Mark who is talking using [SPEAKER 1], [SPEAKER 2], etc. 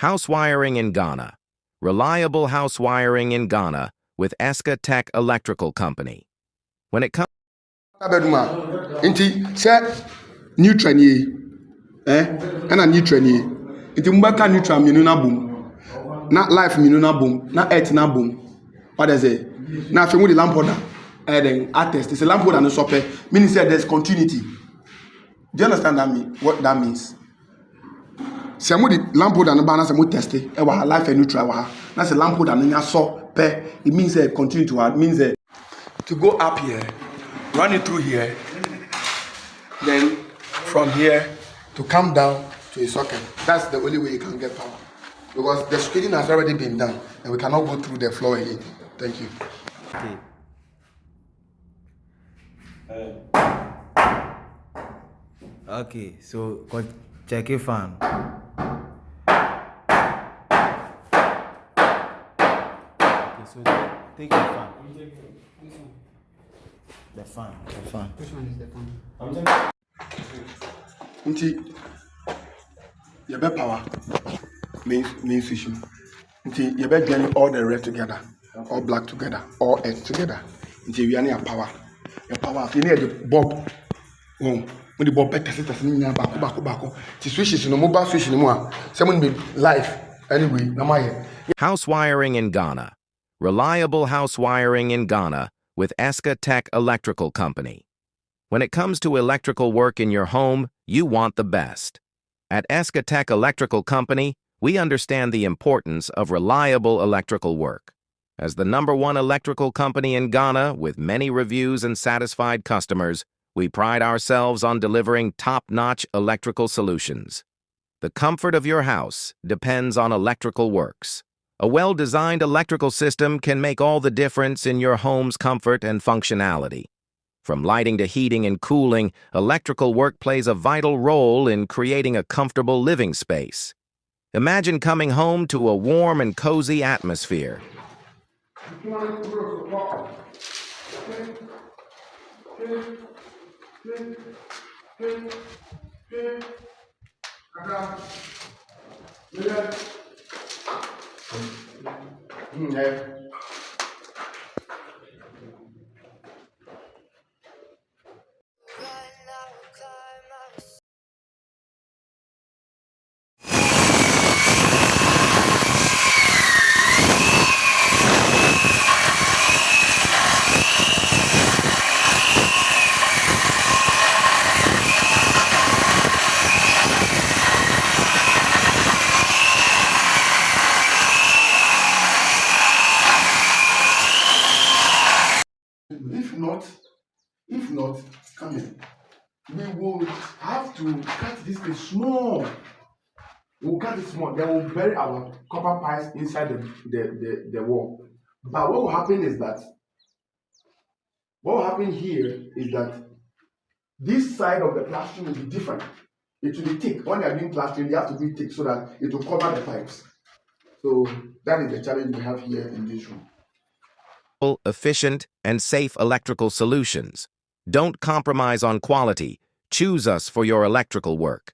[SPEAKER 1] House wiring in Ghana. Reliable house wiring in Ghana with Esca Tech Electrical Company. When it comes
[SPEAKER 2] neutral neutral neutral na life na earth na what is it na the lamp holder then test it's a lamp holder no sope meaning say there's continuity. Do you understand what that means? Se mo the lamp holder no ba na se mo test e wa life and neutral wa na se lamp holder no nya so pe it means continue to add means to go up here, run it through here, then from here to come down to a socket. That's the only way you can get power, because the screening has already been done and we cannot go through the floor again. Thank you.
[SPEAKER 3] Okay, so check your fan. Okay, so take your fan. The fan.
[SPEAKER 4] Which one is the fan?
[SPEAKER 2] You bet power means fishing. You bet join all the red together, all black together, all earth together. Until we are near power. Your power, if you need the bulb, when the bulb back test back. The switch is no mobile switch anymore. Someone be live anyway.
[SPEAKER 1] House wiring in Ghana. Reliable house wiring in Ghana with Esca Tech Electrical Company. When it comes to electrical work in your home, you want the best. At Esca Tech Electrical Company, we understand the importance of reliable electrical work. As the #1 electrical company in Ghana with many reviews and satisfied customers, we pride ourselves on delivering top-notch electrical solutions. The comfort of your house depends on electrical works. A well-designed electrical system can make all the difference in your home's comfort and functionality. From lighting to heating and cooling, electrical work plays a vital role in creating a comfortable living space. Imagine coming home to a warm and cozy atmosphere.
[SPEAKER 2] If not, come here. We will have to cut this thing small. We'll cut it small. Then we'll bury our copper pipes inside the wall. But what will happen is that this side of the plastering will be different. It will be thick. When they are doing plastering, they have to be thick so that it will cover the pipes. So that is the challenge we have here in this room.
[SPEAKER 1] Efficient and safe electrical solutions. Don't compromise on quality. Choose us for your electrical work.